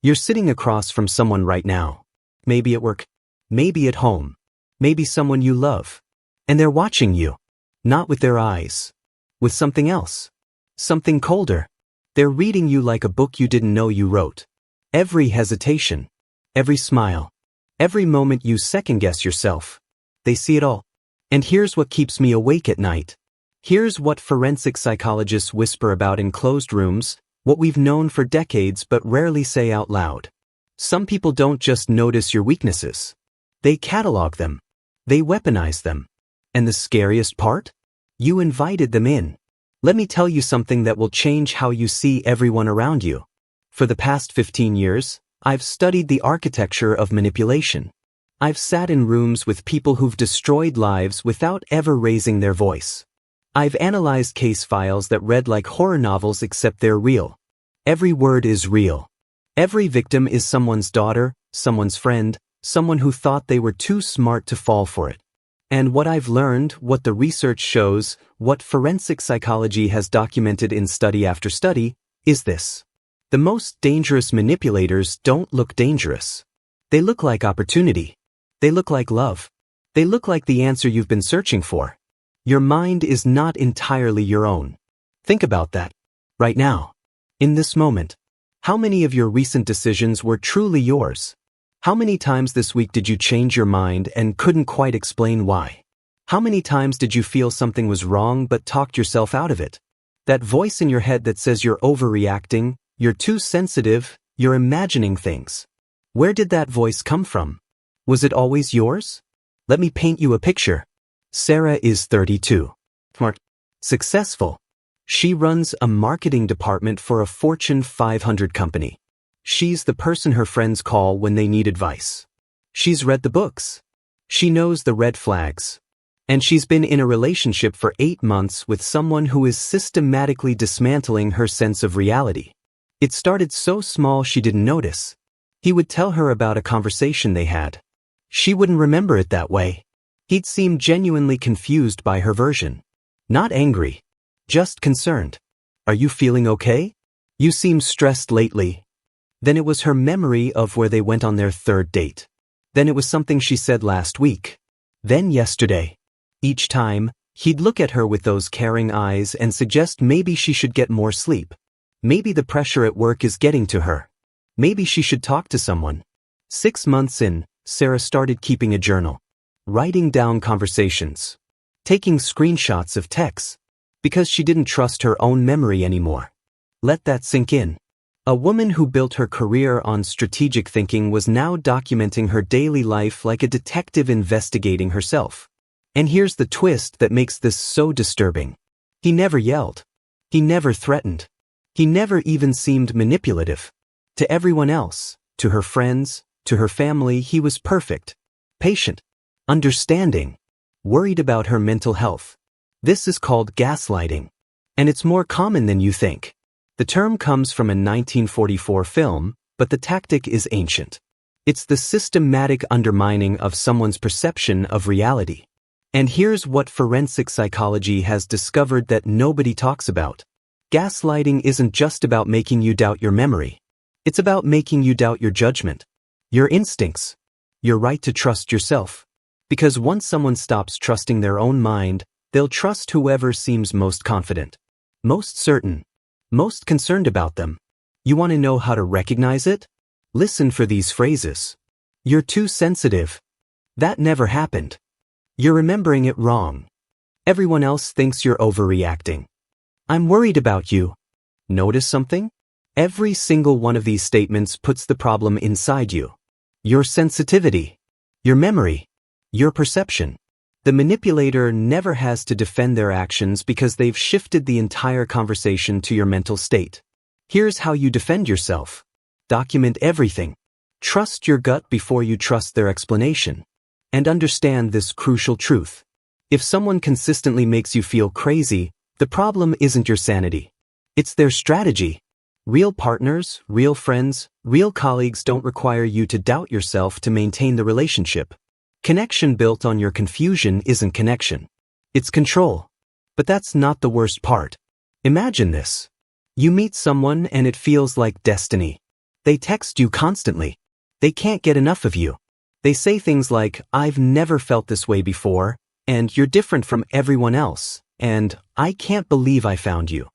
You're sitting across from someone right now. Maybe at work, maybe at home, maybe someone you love. And they're watching you. Not with their eyes. With something else. Something colder. They're reading you like a book you didn't know you wrote. Every hesitation. Every smile. Every moment you second-guess yourself. They see it all. And here's what keeps me awake at night. Here's what forensic psychologists whisper about in closed rooms, what we've known for decades but rarely say out loud. Some people don't just notice your weaknesses. They catalog them. They weaponize them. And the scariest part? You invited them in. Let me tell you something that will change how you see everyone around you. For the past 15 years, I've studied the architecture of manipulation. I've sat in rooms with people who've destroyed lives without ever raising their voice. I've analyzed case files that read like horror novels except they're real. Every word is real. Every victim is someone's daughter, someone's friend, someone who thought they were too smart to fall for it. And what I've learned, what the research shows, what forensic psychology has documented in study after study, is this. The most dangerous manipulators don't look dangerous. They look like opportunity. They look like love. They look like the answer you've been searching for. Your mind is not entirely your own. Think about that. Right now. In this moment. How many of your recent decisions were truly yours? How many times this week did you change your mind and couldn't quite explain why? How many times did you feel something was wrong but talked yourself out of it? That voice in your head that says you're overreacting, you're too sensitive, you're imagining things. Where did that voice come from? Was it always yours? Let me paint you a picture. Sarah is 32. Smart. Successful. She runs a marketing department for a Fortune 500 company. She's the person her friends call when they need advice. She's read the books. She knows the red flags. And she's been in a relationship for 8 months with someone who is systematically dismantling her sense of reality. It started so small she didn't notice. He would tell her about a conversation they had. She wouldn't remember it that way. He'd seem genuinely confused by her version. Not angry. Just concerned. Are you feeling okay? You seem stressed lately. Then it was her memory of where they went on their 3rd date. Then it was something she said last week. Then yesterday. Each time, he'd look at her with those caring eyes and suggest maybe she should get more sleep. Maybe the pressure at work is getting to her. Maybe she should talk to someone. 6 months in, Sarah started keeping a journal. Writing down conversations. Taking screenshots of texts. Because she didn't trust her own memory anymore. Let that sink in. A woman who built her career on strategic thinking was now documenting her daily life like a detective investigating herself. And here's the twist that makes this so disturbing. He never yelled. He never threatened. He never even seemed manipulative. To everyone else, to her friends, to her family, he was perfect. Patient. Understanding. Worried about her mental health. This is called gaslighting. And it's more common than you think. The term comes from a 1944 film, but the tactic is ancient. It's the systematic undermining of someone's perception of reality. And here's what forensic psychology has discovered that nobody talks about. Gaslighting isn't just about making you doubt your memory. It's about making you doubt your judgment, your instincts, your right to trust yourself. Because once someone stops trusting their own mind, they'll trust whoever seems most confident, most certain, most concerned about them. You want to know how to recognize it? Listen for these phrases. You're too sensitive. That never happened. You're remembering it wrong. Everyone else thinks you're overreacting. I'm worried about you. Notice something? Every single one of these statements puts the problem inside you. Your sensitivity. Your memory. Your perception. The manipulator never has to defend their actions because they've shifted the entire conversation to your mental state. Here's how you defend yourself. Document everything. Trust your gut before you trust their explanation. And understand this crucial truth. If someone consistently makes you feel crazy, the problem isn't your sanity. It's their strategy. Real partners, real friends, real colleagues don't require you to doubt yourself to maintain the relationship. Connection built on your confusion isn't connection. It's control. But that's not the worst part. Imagine this. You meet someone and it feels like destiny. They text you constantly. They can't get enough of you. They say things like, "I've never felt this way before," and "You're different from everyone else," and "I can't believe I found you."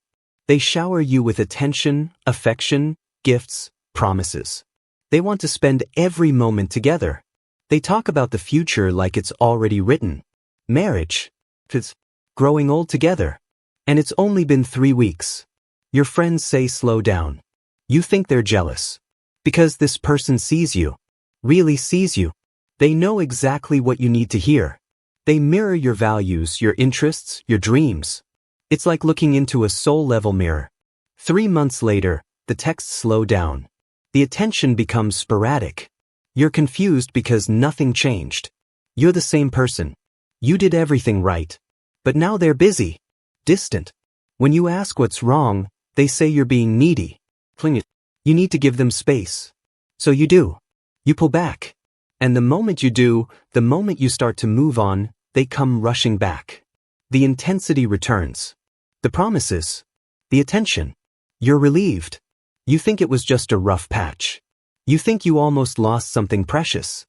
They shower you with attention, affection, gifts, promises. They want to spend every moment together. They talk about the future like it's already written. Marriage. It's growing old together. And it's only been 3 weeks. Your friends say slow down. You think they're jealous. Because this person sees you. Really sees you. They know exactly what you need to hear. They mirror your values, your interests, your dreams. It's like looking into a soul-level mirror. 3 months later, the texts slow down. The attention becomes sporadic. You're confused because nothing changed. You're the same person. You did everything right. But now they're busy. Distant. When you ask what's wrong, they say you're being needy. Clingy. You need to give them space. So you do. You pull back. And the moment you do, the moment you start to move on, they come rushing back. The intensity returns. The promises. The attention. You're relieved. You think it was just a rough patch. You think you almost lost something precious.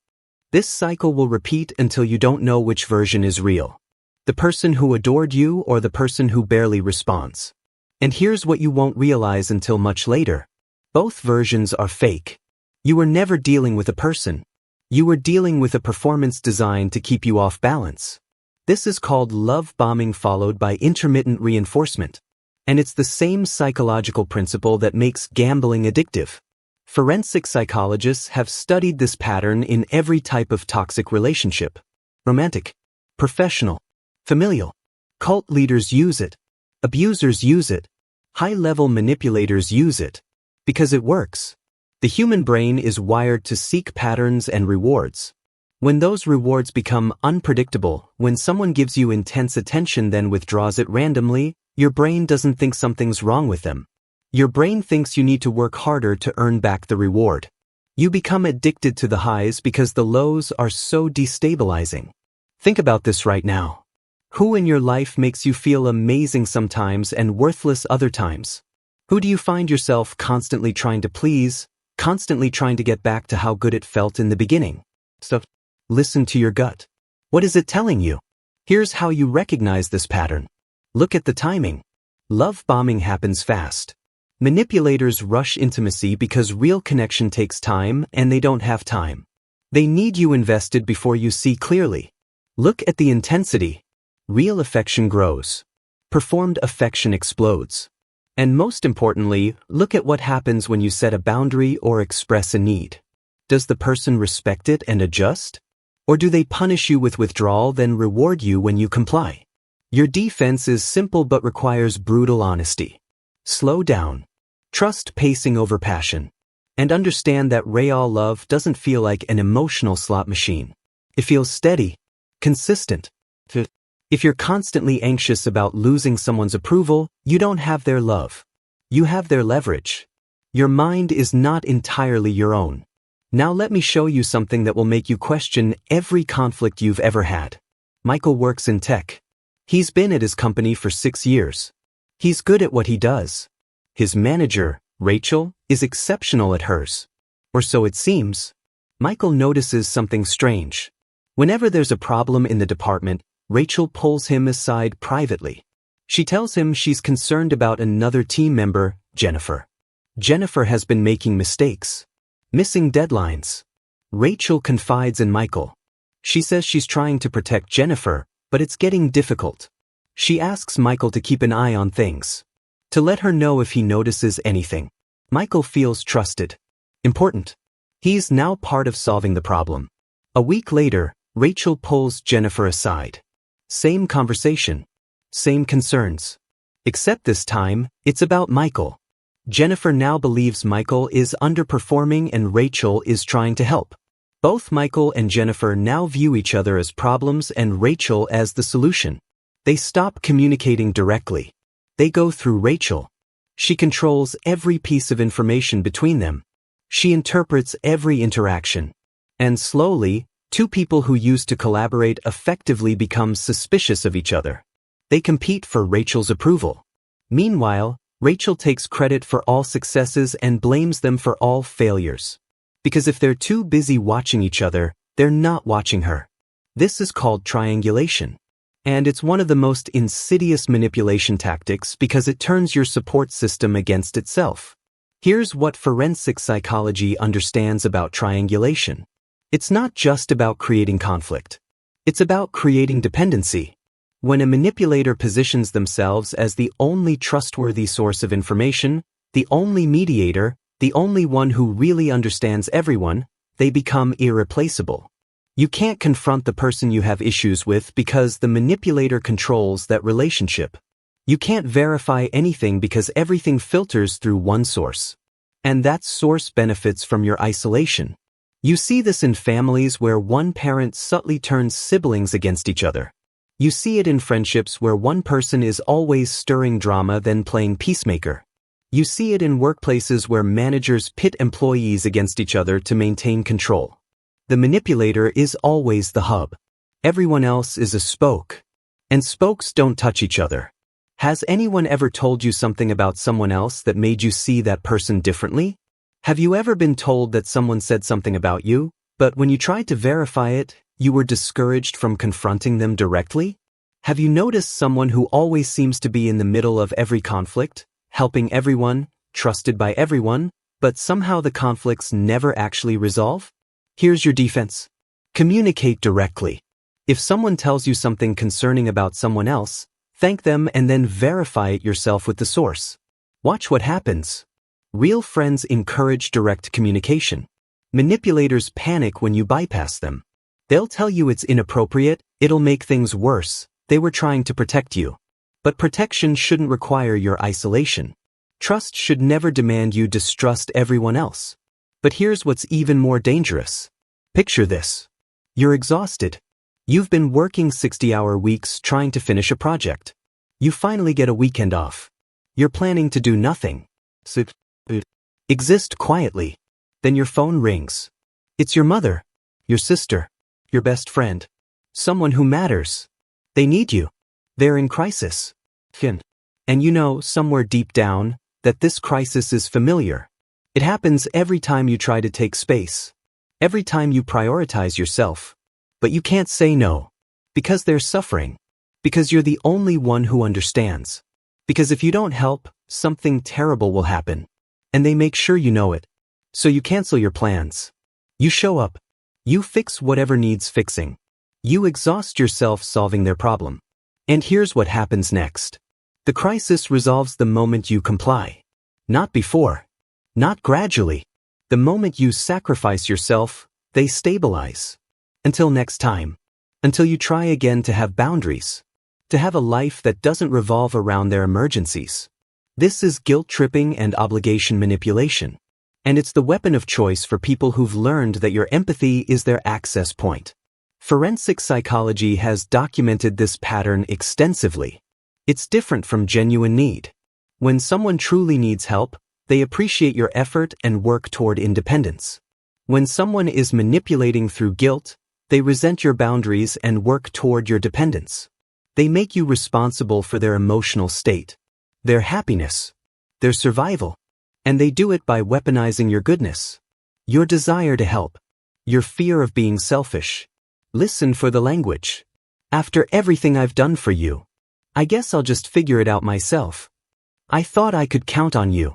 This cycle will repeat until you don't know which version is real. The person who adored you or the person who barely responds. And here's what you won't realize until much later. Both versions are fake. You were never dealing with a person. You were dealing with a performance designed to keep you off balance. This is called love bombing followed by intermittent reinforcement. And it's the same psychological principle that makes gambling addictive. Forensic psychologists have studied this pattern in every type of toxic relationship. Romantic, professional, familial. Cult leaders use it. Abusers use it. High-level manipulators use it. Because it works. The human brain is wired to seek patterns and rewards. When those rewards become unpredictable, when someone gives you intense attention then withdraws it randomly, your brain doesn't think something's wrong with them. Your brain thinks you need to work harder to earn back the reward. You become addicted to the highs because the lows are so destabilizing. Think about this right now. Who in your life makes you feel amazing sometimes and worthless other times? Who do you find yourself constantly trying to please, constantly trying to get back to how good it felt in the beginning? So, listen to your gut. What is it telling you? Here's how you recognize this pattern. Look at the timing. Love bombing happens fast. Manipulators rush intimacy because real connection takes time and they don't have time. They need you invested before you see clearly. Look at the intensity. Real affection grows. Performed affection explodes. And most importantly, look at what happens when you set a boundary or express a need. Does the person respect it and adjust? Or do they punish you with withdrawal then reward you when you comply? Your defense is simple but requires brutal honesty. Slow down. Trust pacing over passion. And understand that real love doesn't feel like an emotional slot machine. It feels steady, consistent. If you're constantly anxious about losing someone's approval, you don't have their love. You have their leverage. Your mind is not entirely your own. Now let me show you something that will make you question every conflict you've ever had. Michael works in tech. He's been at his company for 6 years. He's good at what he does. His manager, Rachel, is exceptional at hers. Or so it seems. Michael notices something strange. Whenever there's a problem in the department, Rachel pulls him aside privately. She tells him she's concerned about another team member, Jennifer. Jennifer has been making mistakes. Missing deadlines. Rachel confides in Michael. She says she's trying to protect Jennifer, but it's getting difficult. She asks Michael to keep an eye on things. To let her know if he notices anything. Michael feels trusted. Important. He's now part of solving the problem. A week later, Rachel pulls Jennifer aside. Same conversation. Same concerns. Except this time, it's about Michael. Jennifer now believes Michael is underperforming and Rachel is trying to help. Both Michael and Jennifer now view each other as problems and Rachel as the solution. They stop communicating directly. They go through Rachel. She controls every piece of information between them. She interprets every interaction. And slowly, two people who used to collaborate effectively become suspicious of each other. They compete for Rachel's approval. Meanwhile, Rachel takes credit for all successes and blames them for all failures. Because if they're too busy watching each other, they're not watching her. This is called triangulation. And it's one of the most insidious manipulation tactics because it turns your support system against itself. Here's what forensic psychology understands about triangulation. It's not just about creating conflict. It's about creating dependency. When a manipulator positions themselves as the only trustworthy source of information, the only mediator, the only one who really understands everyone, they become irreplaceable. You can't confront the person you have issues with because the manipulator controls that relationship. You can't verify anything because everything filters through one source. And that source benefits from your isolation. You see this in families where one parent subtly turns siblings against each other. You see it in friendships where one person is always stirring drama then playing peacemaker. You see it in workplaces where managers pit employees against each other to maintain control. The manipulator is always the hub. Everyone else is a spoke. And spokes don't touch each other. Has anyone ever told you something about someone else that made you see that person differently? Have you ever been told that someone said something about you, but when you tried to verify it, you were discouraged from confronting them directly? Have you noticed someone who always seems to be in the middle of every conflict, helping everyone, trusted by everyone, but somehow the conflicts never actually resolve? Here's your defense. Communicate directly. If someone tells you something concerning about someone else, thank them and then verify it yourself with the source. Watch what happens. Real friends encourage direct communication. Manipulators panic when you bypass them. They'll tell you it's inappropriate, it'll make things worse, they were trying to protect you. But protection shouldn't require your isolation. Trust should never demand you distrust everyone else. But here's what's even more dangerous. Picture this. You're exhausted. You've been working 60-hour weeks trying to finish a project. You finally get a weekend off. You're planning to do nothing. Exist quietly. Then your phone rings. It's your mother, your sister, your best friend, someone who matters. They need you. They're in crisis. And you know, somewhere deep down, that this crisis is familiar. It happens every time you try to take space. Every time you prioritize yourself. But you can't say no. Because they're suffering. Because you're the only one who understands. Because if you don't help, something terrible will happen. And they make sure you know it. So you cancel your plans. You show up. You fix whatever needs fixing. You exhaust yourself solving their problem. And here's what happens next. The crisis resolves the moment you comply. Not before. Not gradually. The moment you sacrifice yourself, they stabilize. Until next time. Until you try again to have boundaries. To have a life that doesn't revolve around their emergencies. This is guilt-tripping and obligation manipulation. And it's the weapon of choice for people who've learned that your empathy is their access point. Forensic psychology has documented this pattern extensively. It's different from genuine need. When someone truly needs help, they appreciate your effort and work toward independence. When someone is manipulating through guilt, they resent your boundaries and work toward your dependence. They make you responsible for their emotional state, their happiness, their survival. And they do it by weaponizing your goodness, your desire to help, your fear of being selfish. Listen for the language. After everything I've done for you, I guess I'll just figure it out myself. I thought I could count on you.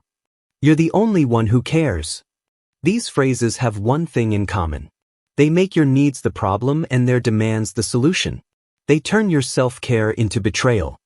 You're the only one who cares. These phrases have one thing in common. They make your needs the problem and their demands the solution. They turn your self-care into betrayal.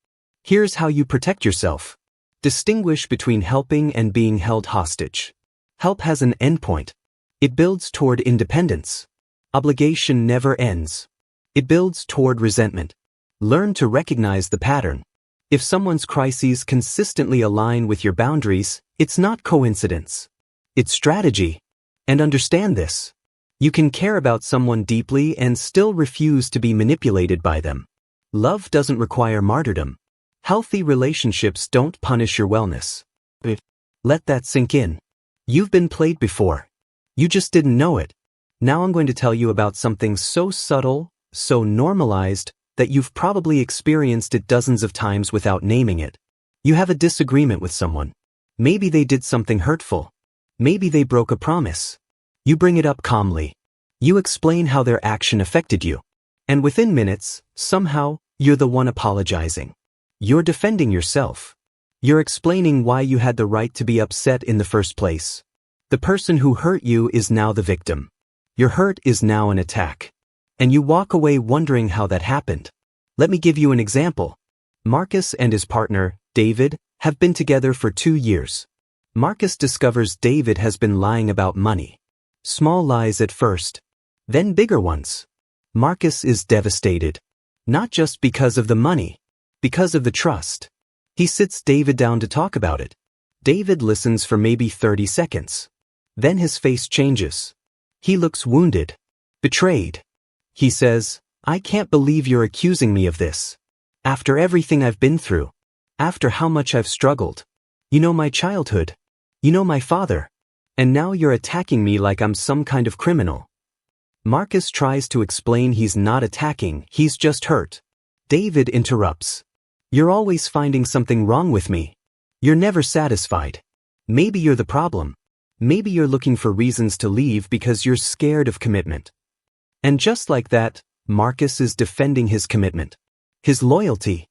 Here's how you protect yourself. Distinguish between helping and being held hostage. Help has an endpoint. It builds toward independence. Obligation never ends. It builds toward resentment. Learn to recognize the pattern. If someone's crises consistently align with your boundaries, it's not coincidence. It's strategy. And understand this. You can care about someone deeply and still refuse to be manipulated by them. Love doesn't require martyrdom. Healthy relationships don't punish your wellness. Let that sink in. You've been played before. You just didn't know it. Now I'm going to tell you about something so subtle, so normalized, that you've probably experienced it dozens of times without naming it. You have a disagreement with someone. Maybe they did something hurtful. Maybe they broke a promise. You bring it up calmly. You explain how their action affected you. And within minutes, somehow, you're the one apologizing. You're defending yourself. You're explaining why you had the right to be upset in the first place. The person who hurt you is now the victim. Your hurt is now an attack. And you walk away wondering how that happened. Let me give you an example. Marcus and his partner, David, have been together for 2 years. Marcus discovers David has been lying about money. Small lies at first, then bigger ones. Marcus is devastated. Not just because of the money, because of the trust. He sits David down to talk about it. David listens for maybe 30 seconds. Then his face changes. He looks wounded, betrayed. He says, "I can't believe you're accusing me of this. After everything I've been through. After how much I've struggled. You know my childhood. You know my father. And now you're attacking me like I'm some kind of criminal." Marcus tries to explain he's not attacking, he's just hurt. David interrupts. "You're always finding something wrong with me. You're never satisfied. Maybe you're the problem. Maybe you're looking for reasons to leave because you're scared of commitment." And just like that, Marcus is defending his commitment. His loyalty.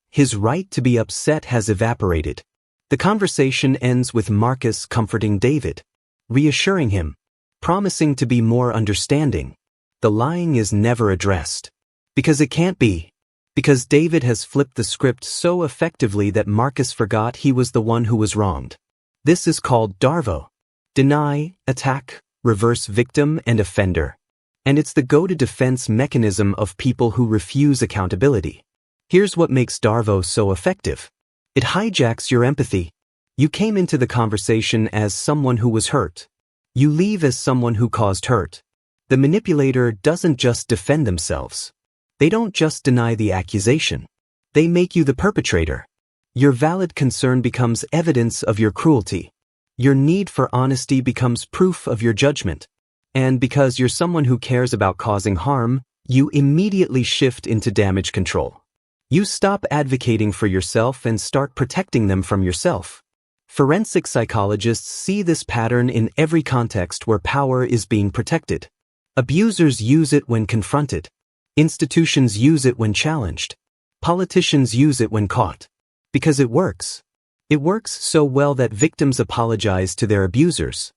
His right to be upset has evaporated. The conversation ends with Marcus comforting David, reassuring him, promising to be more understanding. The lying is never addressed. Because it can't be. Because David has flipped the script so effectively that Marcus forgot he was the one who was wronged. This is called DARVO. Deny, attack, reverse victim and offender. And it's the go-to defense mechanism of people who refuse accountability. Here's what makes DARVO so effective. It hijacks your empathy. You came into the conversation as someone who was hurt. You leave as someone who caused hurt. The manipulator doesn't just defend themselves. They don't just deny the accusation. They make you the perpetrator. Your valid concern becomes evidence of your cruelty. Your need for honesty becomes proof of your judgment. And because you're someone who cares about causing harm, you immediately shift into damage control. You stop advocating for yourself and start protecting them from yourself. Forensic psychologists see this pattern in every context where power is being protected. Abusers use it when confronted. Institutions use it when challenged. Politicians use it when caught. Because it works. It works so well that victims apologize to their abusers.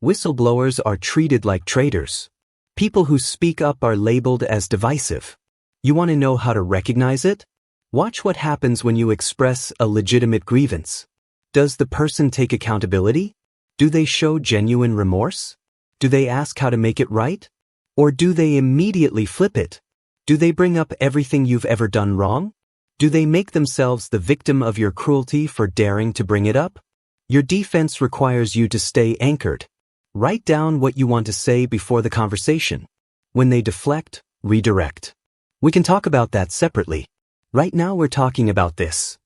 Whistleblowers are treated like traitors. People who speak up are labeled as divisive. You want to know how to recognize it? Watch what happens when you express a legitimate grievance. Does the person take accountability? Do they show genuine remorse? Do they ask how to make it right? Or do they immediately flip it? Do they bring up everything you've ever done wrong? Do they make themselves the victim of your cruelty for daring to bring it up? Your defense requires you to stay anchored. Write down what you want to say before the conversation. When they deflect, redirect. We can talk about that separately. Right now we're talking about this.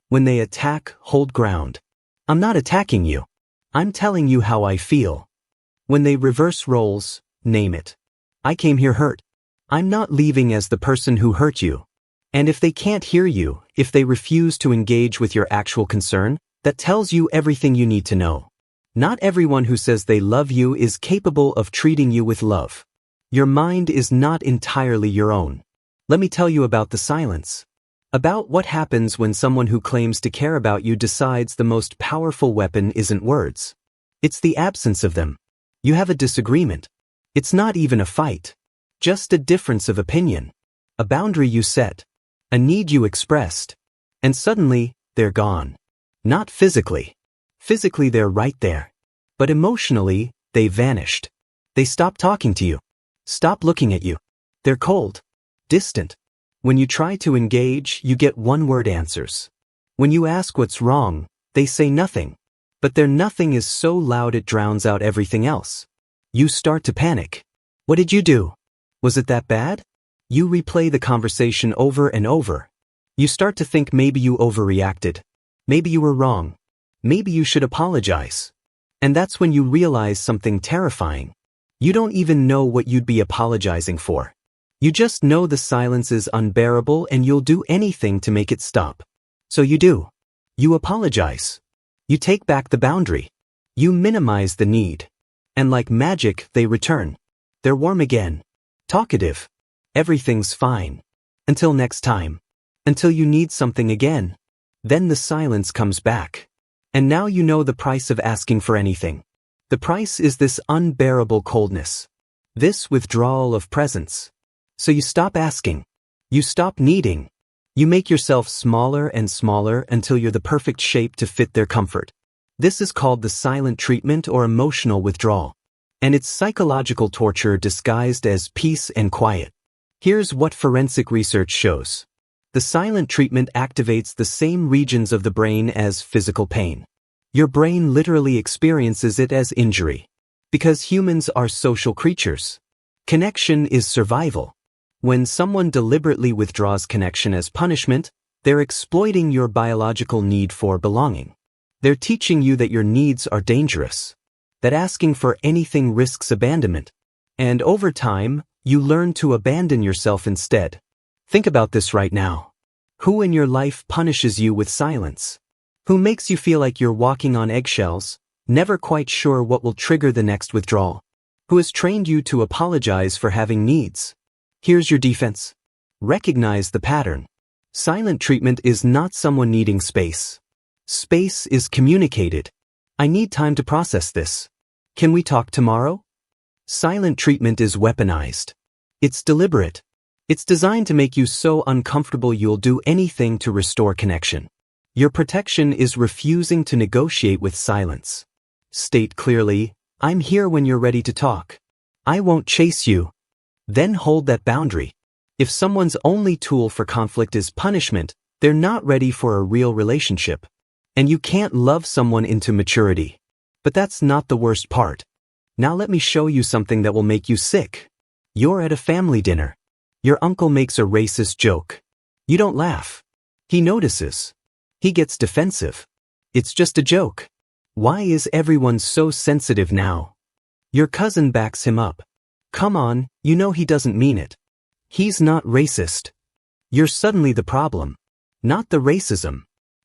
When they attack, hold ground. I'm not attacking you. I'm telling you how I feel. When they reverse roles, name it. I came here hurt. I'm not leaving as the person who hurt you. And if they can't hear you, if they refuse to engage with your actual concern, that tells you everything you need to know. Not everyone who says they love you is capable of treating you with love. Your mind is not entirely your own. Let me tell you about the silence. About what happens when someone who claims to care about you decides the most powerful weapon isn't words. It's the absence of them. You have a disagreement. It's not even a fight. Just a difference of opinion. A boundary you set. A need you expressed. And suddenly, they're gone. Not physically. Physically they're right there. But emotionally, they vanished. They stop talking to you. Stop looking at you. They're cold. Distant. When you try to engage, you get one-word answers. When you ask what's wrong, they say nothing. But their nothing is so loud it drowns out everything else. You start to panic. What did you do? Was it that bad? You replay the conversation over and over. You start to think maybe you overreacted. Maybe you were wrong. Maybe you should apologize. And that's when you realize something terrifying. You don't even know what you'd be apologizing for. You just know the silence is unbearable and you'll do anything to make it stop. So you do. You apologize. You take back the boundary. You minimize the need. And like magic, they return. They're warm again. Talkative. Everything's fine. Until next time. Until you need something again. Then the silence comes back. And now you know the price of asking for anything. The price is this unbearable coldness. This withdrawal of presence. So you stop asking. You stop needing. You make yourself smaller and smaller until you're the perfect shape to fit their comfort. This is called the silent treatment or emotional withdrawal. And it's psychological torture disguised as peace and quiet. Here's what forensic research shows. The silent treatment activates the same regions of the brain as physical pain. Your brain literally experiences it as injury. Because humans are social creatures. Connection is survival. When someone deliberately withdraws connection as punishment, they're exploiting your biological need for belonging. They're teaching you that your needs are dangerous. That asking for anything risks abandonment. And over time, you learn to abandon yourself instead. Think about this right now. Who in your life punishes you with silence? Who makes you feel like you're walking on eggshells, never quite sure what will trigger the next withdrawal? Who has trained you to apologize for having needs? Here's your defense. Recognize the pattern. Silent treatment is not someone needing space. Space is communicated. I need time to process this. Can we talk tomorrow? Silent treatment is weaponized. It's deliberate. It's designed to make you so uncomfortable you'll do anything to restore connection. Your protection is refusing to negotiate with silence. State clearly, I'm here when you're ready to talk. I won't chase you. Then hold that boundary. If someone's only tool for conflict is punishment, they're not ready for a real relationship. And you can't love someone into maturity. But that's not the worst part. Now let me show you something that will make you sick. You're at a family dinner. Your uncle makes a racist joke. You don't laugh. He notices. He gets defensive. It's just a joke. Why is everyone so sensitive now? Your cousin backs him up. Come on, you know he doesn't mean it. He's not racist. You're suddenly the problem. Not the racism.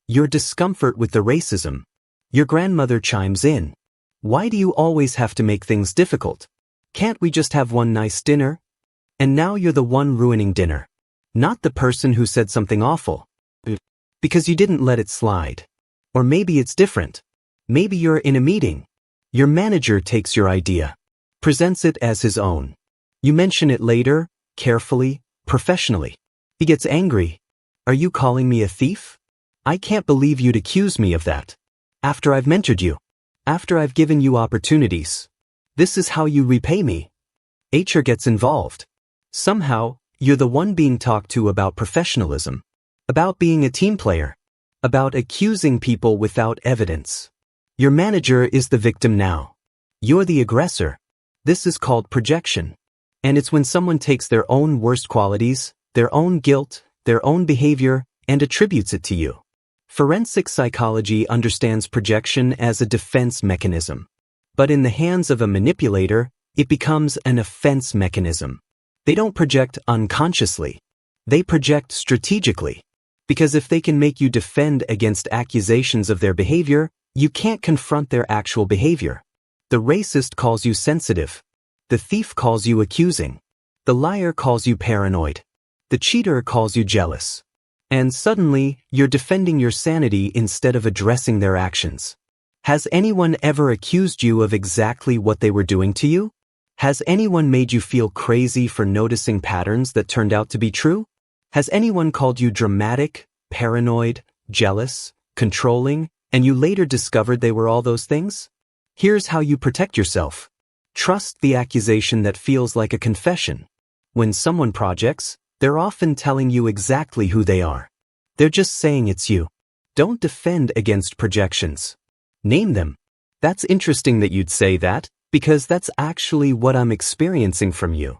Your discomfort with the racism. Your grandmother chimes in. Why do you always have to make things difficult? Can't we just have one nice dinner? And now you're the one ruining dinner. Not the person who said something awful. Because you didn't let it slide. Or maybe it's different. Maybe you're in a meeting. Your manager takes your idea. Presents it as his own. You mention it later, carefully, professionally. He gets angry. Are you calling me a thief? I can't believe you'd accuse me of that. After I've mentored you. After I've given you opportunities. This is how you repay me. HR gets involved. Somehow, you're the one being talked to about professionalism. About being a team player. About accusing people without evidence. Your manager is the victim now. You're the aggressor. This is called projection. And it's when someone takes their own worst qualities, their own guilt, their own behavior, and attributes it to you. Forensic psychology understands projection as a defense mechanism. But in the hands of a manipulator, it becomes an offense mechanism. They don't project unconsciously. They project strategically. Because if they can make you defend against accusations of their behavior, you can't confront their actual behavior. The racist calls you sensitive. The thief calls you accusing. The liar calls you paranoid. The cheater calls you jealous. And suddenly, you're defending your sanity instead of addressing their actions. Has anyone ever accused you of exactly what they were doing to you? Has anyone made you feel crazy for noticing patterns that turned out to be true? Has anyone called you dramatic, paranoid, jealous, controlling, and you later discovered they were all those things? Here's how you protect yourself. Trust the accusation that feels like a confession. When someone projects, they're often telling you exactly who they are. They're just saying it's you. Don't defend against projections. Name them. That's interesting that you'd say that, because that's actually what I'm experiencing from you.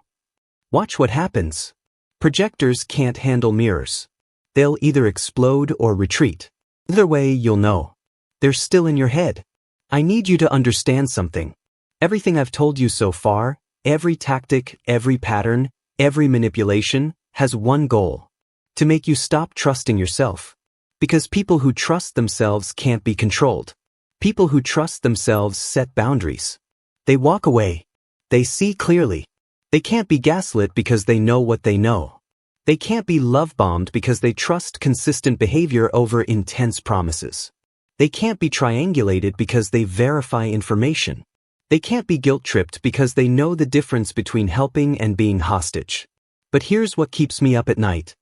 Watch what happens. Projectors can't handle mirrors. They'll either explode or retreat. Either way, you'll know. They're still in your head. I need you to understand something. Everything I've told you so far, every tactic, every pattern, every manipulation, has one goal. To make you stop trusting yourself. Because people who trust themselves can't be controlled. People who trust themselves set boundaries. They walk away. They see clearly. They can't be gaslit because they know what they know. They can't be love-bombed because they trust consistent behavior over intense promises. They can't be triangulated because they verify information. They can't be guilt-tripped because they know the difference between helping and being hostage. But here's what keeps me up at night.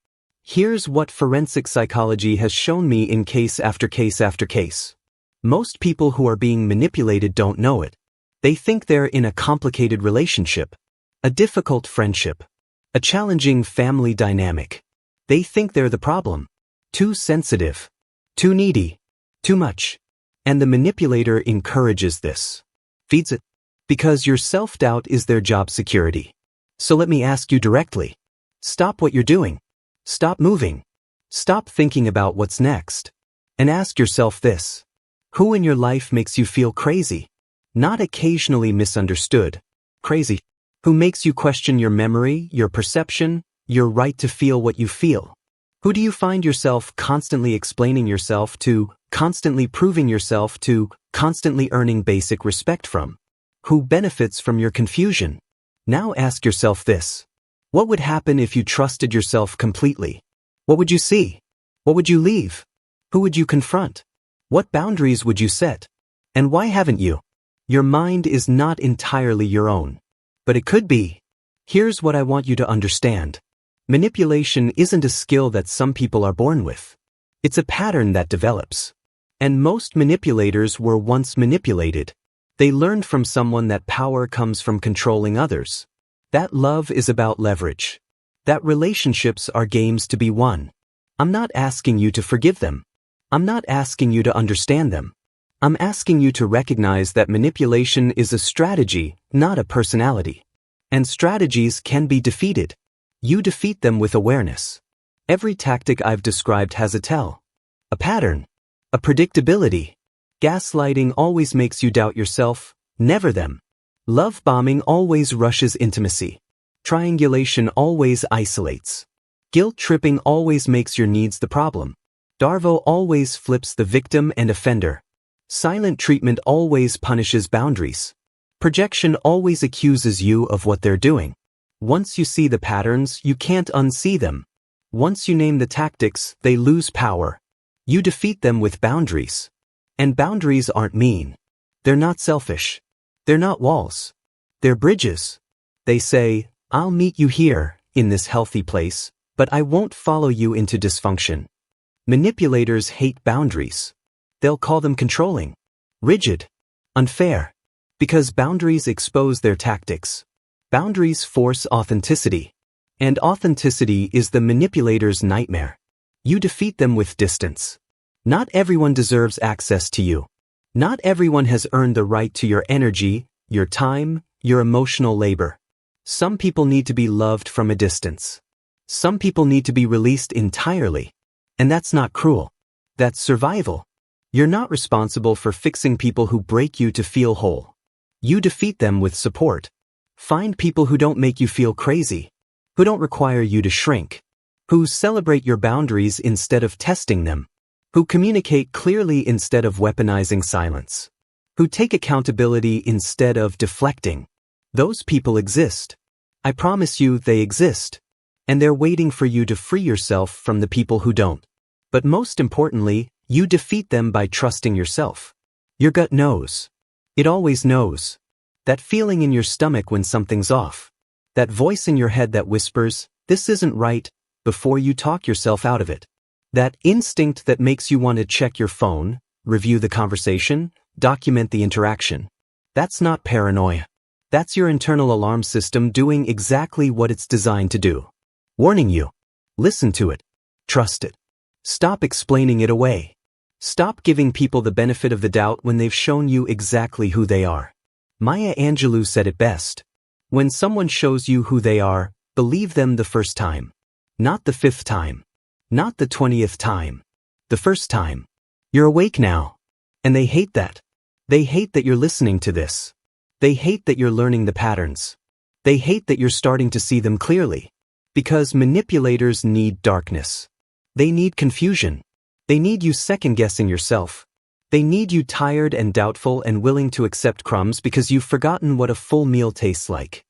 Here's what forensic psychology has shown me in case after case after case. Most people who are being manipulated don't know it. They think they're in a complicated relationship, a difficult friendship, a challenging family dynamic. They think they're the problem. Too sensitive, too needy, too much. And the manipulator encourages this, feeds it, because your self-doubt is their job security. So let me ask you directly. Stop what you're doing. Stop moving. Stop thinking about what's next. And ask yourself this. Who in your life makes you feel crazy? Not occasionally misunderstood. Crazy. Who makes you question your memory, your perception, your right to feel what you feel? Who do you find yourself constantly explaining yourself to, constantly proving yourself to, constantly earning basic respect from? Who benefits from your confusion? Now ask yourself this. What would happen if you trusted yourself completely? What would you see? What would you leave? Who would you confront? What boundaries would you set? And why haven't you? Your mind is not entirely your own. But it could be. Here's what I want you to understand. Manipulation isn't a skill that some people are born with. It's a pattern that develops. And most manipulators were once manipulated. They learned from someone that power comes from controlling others. That love is about leverage. That relationships are games to be won. I'm not asking you to forgive them. I'm not asking you to understand them. I'm asking you to recognize that manipulation is a strategy, not a personality. And strategies can be defeated. You defeat them with awareness. Every tactic I've described has a tell, a pattern, a predictability. Gaslighting always makes you doubt yourself, never them. Love bombing always rushes intimacy. Triangulation always isolates. Guilt tripping always makes your needs the problem. Darvo always flips the victim and offender. Silent treatment always punishes boundaries. Projection always accuses you of what they're doing. Once you see the patterns, you can't unsee them. Once you name the tactics, they lose power. You defeat them with boundaries. And boundaries aren't mean. They're not selfish. They're not walls. They're bridges. They say, I'll meet you here, in this healthy place, but I won't follow you into dysfunction. Manipulators hate boundaries. They'll call them controlling, rigid, unfair, because boundaries expose their tactics. Boundaries force authenticity, and authenticity is the manipulator's nightmare. You defeat them with distance. Not everyone deserves access to you. Not everyone has earned the right to your energy, your time, your emotional labor. Some people need to be loved from a distance. Some people need to be released entirely. And that's not cruel. That's survival. You're not responsible for fixing people who break you to feel whole. You defeat them with support. Find people who don't make you feel crazy, who don't require you to shrink, who celebrate your boundaries instead of testing them, who communicate clearly instead of weaponizing silence, who take accountability instead of deflecting. Those people exist. I promise you they exist. And they're waiting for you to free yourself from the people who don't. But most importantly, you defeat them by trusting yourself. Your gut knows. It always knows. That feeling in your stomach when something's off. That voice in your head that whispers, this isn't right, before you talk yourself out of it. That instinct that makes you want to check your phone, review the conversation, document the interaction. That's not paranoia. That's your internal alarm system doing exactly what it's designed to do. Warning you. Listen to it. Trust it. Stop explaining it away. Stop giving people the benefit of the doubt when they've shown you exactly who they are. Maya Angelou said it best. When someone shows you who they are, believe them the first time. Not the 5th time. Not the 20th time. The first time. You're awake now. And they hate that. They hate that you're listening to this. They hate that you're learning the patterns. They hate that you're starting to see them clearly. Because manipulators need darkness. They need confusion. They need you second-guessing yourself. They need you tired and doubtful and willing to accept crumbs because you've forgotten what a full meal tastes like.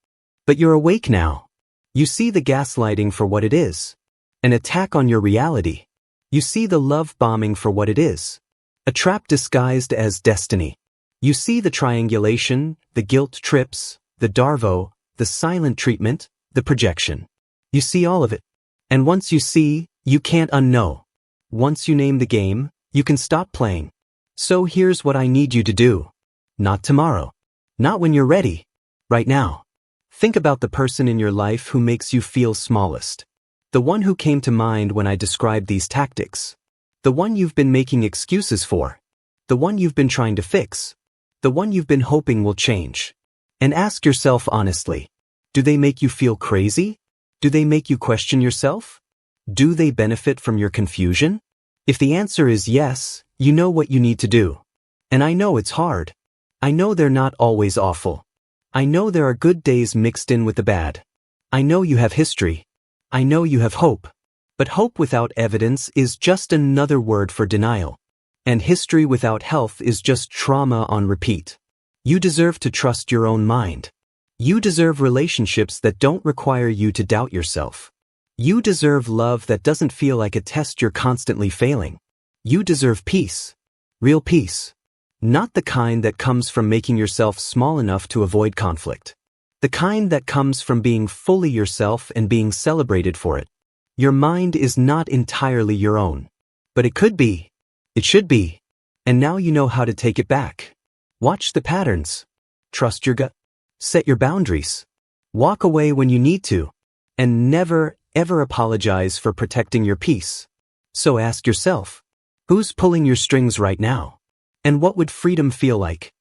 But you're awake now. You see the gaslighting for what it is. An attack on your reality. You see the love bombing for what it is. A trap disguised as destiny. You see the triangulation, the guilt trips, the Darvo, the silent treatment, the projection. You see all of it. And once you see, you can't unknow. Once you name the game, you can stop playing. So here's what I need you to do. Not tomorrow. Not when you're ready. Right now. Think about the person in your life who makes you feel smallest. The one who came to mind when I described these tactics. The one you've been making excuses for. The one you've been trying to fix. The one you've been hoping will change. And ask yourself honestly, do they make you feel crazy? Do they make you question yourself? Do they benefit from your confusion? If the answer is yes, you know what you need to do. And I know it's hard. I know they're not always awful. I know there are good days mixed in with the bad. I know you have history. I know you have hope. But hope without evidence is just another word for denial. And history without health is just trauma on repeat. You deserve to trust your own mind. You deserve relationships that don't require you to doubt yourself. You deserve love that doesn't feel like a test you're constantly failing. You deserve peace. Real peace. Not the kind that comes from making yourself small enough to avoid conflict. The kind that comes from being fully yourself and being celebrated for it. Your mind is not entirely your own. But it could be. It should be. And now you know how to take it back. Watch the patterns. Trust your gut. Set your boundaries. Walk away when you need to. And never, ever apologize for protecting your peace. So ask yourself, who's pulling your strings right now? And what would freedom feel like?